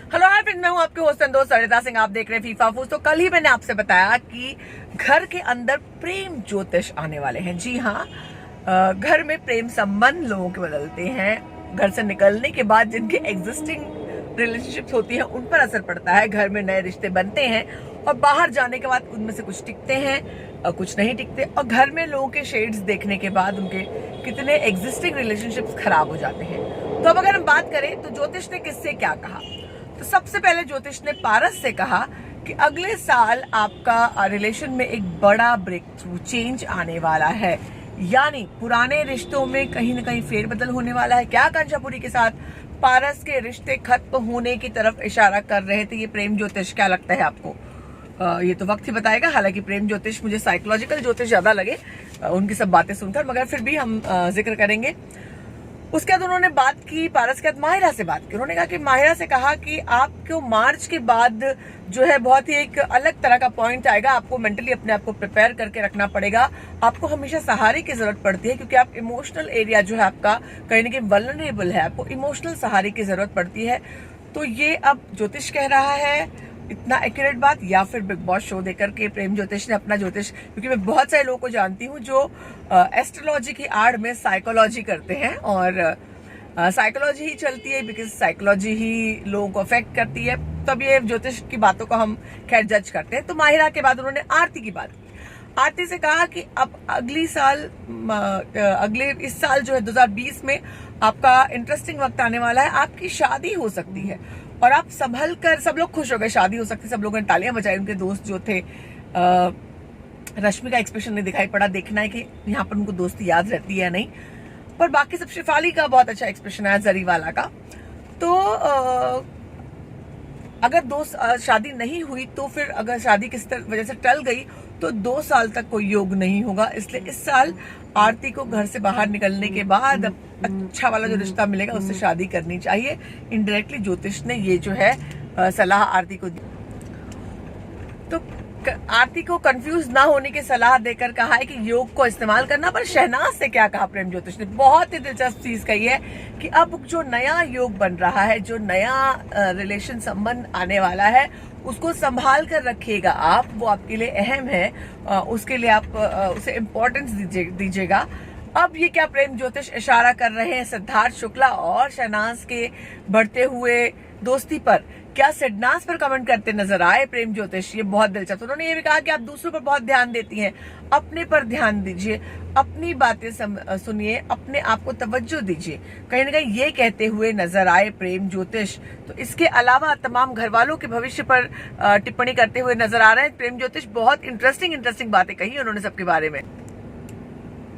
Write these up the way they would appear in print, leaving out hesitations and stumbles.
Hello hi friends, मैं हूं आपके होस्ट एंड दोस्त सरिता सिंह। आप देख रहे हैं फीफा फूस। तो कल ही मैंने आपसे बताया कि घर के अंदर प्रेम ज्योतिष आने वाले हैं। जी हाँ, घर में प्रेम संबंध लोगों के बदलते हैं। घर से निकलने के बाद जिनके एग्जिस्टिंग रिलेशनशिप्स होती हैं उन पर असर पड़ता है। घर में नए रिश्ते बनते हैं और बाहर जाने के बाद उनमें से कुछ टिकते हैं और कुछ नहीं टिकते। और घर में लोगों के शेड्स देखने के बाद उनके कितने एग्जिस्टिंग रिलेशनशिप्स खराब हो जाते हैं। तो अब अगर हम बात करें तो ज्योतिष ने किससे क्या कहा, तो सबसे पहले ज्योतिष ने पारस से कहा कि अगले साल आपका रिलेशन में एक बड़ा ब्रेक थ्रू चेंज आने वाला है, यानी पुराने रिश्तों में कहीं ना कहीं फेरबदल होने वाला है। क्या कांचापुरी के साथ पारस के रिश्ते खत्म होने की तरफ इशारा कर रहे थे ये प्रेम ज्योतिष? क्या लगता है आपको? ये तो वक्त ही बताएगा। हालांकि प्रेम ज्योतिष मुझे साइकोलॉजिकल ज्योतिष ज्यादा लगे उनकी सब बातें सुनकर, मगर फिर भी हम जिक्र करेंगे। उसके बाद उन्होंने बात की, पारस के बाद माहिरा से बात की। उन्होंने कहा कि माहिरा से कहा कि आपको मार्च के बाद जो है बहुत ही एक अलग तरह का पॉइंट आएगा। आपको मेंटली अपने आप को प्रिपेयर करके रखना पड़ेगा। आपको हमेशा सहारे की जरूरत पड़ती है क्योंकि आप इमोशनल एरिया जो है आपका कहीं ना कहीं वल्नरेबल है। आपको इमोशनल सहारे की जरूरत पड़ती है। तो ये अब ज्योतिष कह रहा है इतना एक्यूरेट बात, या फिर बिग बॉस शो देकर के प्रेम ज्योतिष ने अपना ज्योतिष, क्योंकि मैं बहुत सारे लोगों को जानती हूँ जो एस्ट्रोलॉजी की आड़ में साइकोलॉजी करते हैं और साइकोलॉजी ही चलती है, बिकॉज साइकोलॉजी ही लोगों को अफेक्ट करती है। तब ये ज्योतिष की बातों को हम खैर जज करते हैं। तो माहिरा के बाद उन्होंने आरती की बात की। आरती से कहा कि अब इस साल जो है 2020 में आपका इंटरेस्टिंग वक्त आने वाला है। आपकी शादी हो सकती है और आप संभल कर, सब लोग खुश हो गए, शादी हो सकती है। सब लोगों ने तालियां बजाई। उनके दोस्त जो थे, रश्मि का एक्सप्रेशन नहीं दिखाई पड़ा। देखना है कि यहाँ पर उनको दोस्ती याद रहती है या नहीं, पर बाकी सब, शिफाली का बहुत अच्छा एक्सप्रेशन आया, जरीवाला का। तो अगर शादी नहीं हुई तो फिर अगर शादी किस वजह से टल गई तो 2 साल तक कोई योग नहीं होगा। इसलिए इस साल आरती को घर से बाहर निकलने के बाद अच्छा वाला जो रिश्ता मिलेगा उससे शादी करनी चाहिए। इनडायरेक्टली ज्योतिष ने ये जो है सलाह आरती को दी। तो आरती को कंफ्यूज ना होने की सलाह देकर कहा है कि योग को इस्तेमाल करना। पर शहनाज से क्या कहा प्रेम ज्योतिष ने? बहुत ही दिलचस्प चीज कही है कि अब जो नया योग बन रहा है, जो नया रिलेशन संबंध आने वाला है, उसको संभाल कर रखिएगा आप। वो आपके लिए अहम है, उसके लिए आप उसे इम्पोर्टेंस दीजिएगा। अब ये क्या प्रेम ज्योतिष इशारा कर रहे हैं सिद्धार्थ शुक्ला और शहनाज के बढ़ते हुए दोस्ती पर? क्या सिडनाज पर कमेंट करते नजर आए प्रेम ज्योतिष? ये बहुत दिलचस्प। उन्होंने ये भी कहा कि आप दूसरों पर बहुत ध्यान देती हैं, अपने पर ध्यान दीजिए, अपनी बातें सुनिए, अपने आप को तवज्जो दीजिए। कहीं ना कहीं ये कहते हुए नजर आए प्रेम ज्योतिष। तो इसके अलावा तमाम घर वालों के भविष्य पर टिप्पणी करते हुए नजर आ रहे हैं प्रेम ज्योतिष। बहुत इंटरेस्टिंग बातें कही उन्होंने सबके बारे में।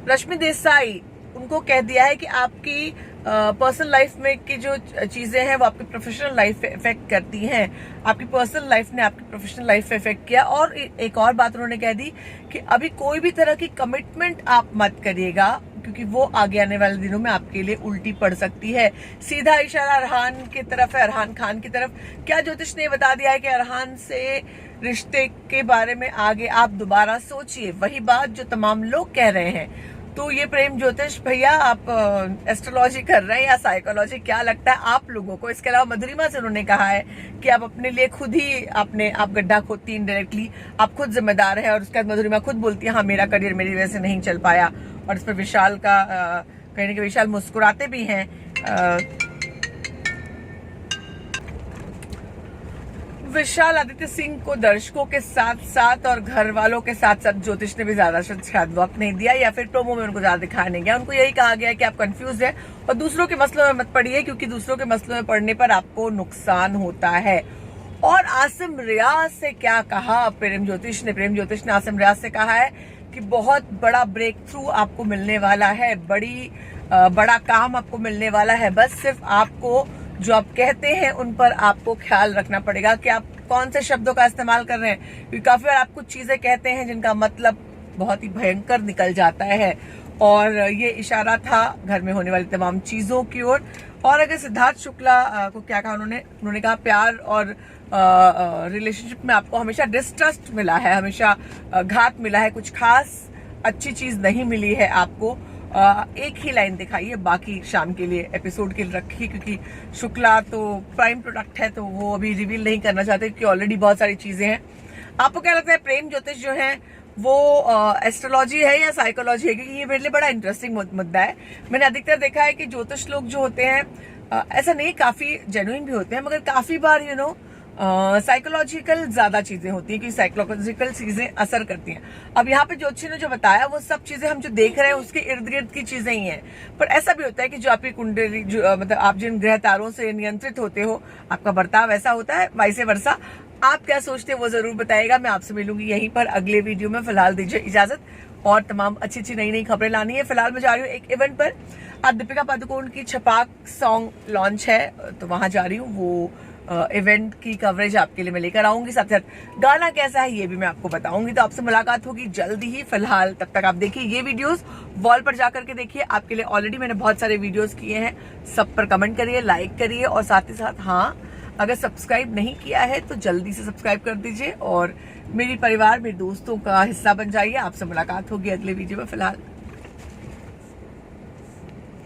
रश्मि देसाई, उनको कह दिया है कि आपकी पर्सनल लाइफ में की जो चीजें हैं वो आपकी प्रोफेशनल लाइफ पे इफेक्ट करती हैं। आपकी पर्सनल लाइफ ने आपकी प्रोफेशनल लाइफ पे इफेक्ट किया। और एक और बात उन्होंने कह दी कि अभी कोई भी तरह की कमिटमेंट आप मत करिएगा क्योंकि वो आगे आने वाले दिनों में आपके लिए उल्टी पड़ सकती है। सीधा इशारा अरहान की तरफ है, अरहान खान की तरफ। क्या ज्योतिष ने बता दिया है कि अरहान से रिश्ते के बारे में आगे आप दोबारा सोचिए, वही बात जो तमाम लोग कह रहे हैं। तो ये प्रेम ज्योतिष भैया, आप एस्ट्रोलॉजी कर रहे हैं या साइकोलॉजी, क्या लगता है आप लोगों को? इसके अलावा मधुरिमा से उन्होंने कहा है कि आप अपने लिए खुद ही आप गड्ढा खोदती, इनडायरेक्टली आप खुद जिम्मेदार है। और उसके बाद मधुरिमा खुद बोलती है हाँ मेरा करियर मेरी वजह से नहीं चल पाया। और इस पर विशाल का कहीं ना कहीं विशाल मुस्कुराते भी हैं। विशाल आदित्य सिंह को दर्शकों के साथ साथ और घर वालों के साथ साथ ज्योतिष ने भी ज्यादा शायद वक्त नहीं दिया, या फिर प्रोमो में उनको ज्यादा दिखाया नहीं गया। उनको यही कहा गया कि आप कंफ्यूज है और दूसरों के मसलों में मत पड़िए क्योंकि दूसरों के मसलों में पड़ने पर आपको नुकसान होता है। और आसिम रियाज से क्या कहा प्रेम ज्योतिष ने? प्रेम ज्योतिष ने आसिम रियाज से कहा है कि बहुत बड़ा ब्रेक थ्रू आपको मिलने वाला है, बड़ा काम आपको मिलने वाला है। बस सिर्फ आपको जो आप कहते हैं उन पर आपको ख्याल रखना पड़ेगा कि आप कौन से शब्दों का इस्तेमाल कर रहे हैं, क्योंकि काफी बार आप कुछ चीजें कहते हैं जिनका मतलब बहुत ही भयंकर निकल जाता है। और ये इशारा था घर में होने वाली तमाम चीजों की ओर। और अगर सिद्धार्थ शुक्ला को क्या कहा उन्होंने कहा प्यार और रिलेशनशिप में आपको हमेशा डिस्ट्रस्ट मिला है, हमेशा घात मिला है, कुछ खास अच्छी चीज नहीं मिली है आपको। एक ही लाइन दिखाई है, बाकी शाम के लिए एपिसोड के लिए रखी, क्योंकि शुक्ला तो प्राइम प्रोडक्ट है तो वो अभी रिवील नहीं करना चाहते, क्योंकि ऑलरेडी बहुत सारी चीजें हैं। आपको क्या लगता है प्रेम ज्योतिष जो है वो एस्ट्रोलॉजी है या साइकोलॉजी है? क्योंकि ये मेरे लिए बड़ा इंटरेस्टिंग मुद्दा है। मैंने अधिकतर देखा है कि ज्योतिष लोग जो होते हैं ऐसा नहीं, काफी जेन्युइन भी होते हैं, मगर काफी बार यू नो साइकोलॉजिकल ज्यादा चीजें होती है, क्योंकि साइकोलॉजिकल चीजें असर करती हैं। अब यहाँ पे ज्योतिषी ने जो बताया वो सब चीजें हम जो देख रहे हैं उसके इर्द गिर्द की चीजें ही हैं, पर ऐसा भी होता है कि जो आपकी कुंडली मतलब आप जिन ग्रह तारों से नियंत्रित होते हो, आपका बर्ताव ऐसा होता है, वाइसे वर्सा। आप क्या सोचते हैं वो जरूर बताइएगा। मैं आपसे मिलूंगी यहीं पर अगले वीडियो में। फिलहाल दीजिए इजाजत, और तमाम अच्छी अच्छी नई नई खबरें लानी है। फिलहाल मैं जा रही हूँ एक इवेंट पर, आज दीपिका पादुकोण की छपाक सॉन्ग लॉन्च है तो वहां जा रही हूँ। वो इवेंट की कवरेज आपके लिए मैं लेकर आऊंगी, साथ साथ गाना कैसा है ये भी मैं आपको बताऊंगी। तो आपसे मुलाकात होगी जल्दी ही। फिलहाल तब तक आप देखिए ये वीडियोस, वॉल पर जाकर के देखिए, आपके लिए ऑलरेडी मैंने बहुत सारे वीडियोस किए हैं, सब पर कमेंट करिए, लाइक करिए, और साथ ही साथ हाँ, अगर सब्सक्राइब नहीं किया है तो जल्दी से सब्सक्राइब कर दीजिए और मेरी परिवार, मेरे दोस्तों का हिस्सा बन जाइए। आपसे मुलाकात होगी अगले वीडियो में। फिलहाल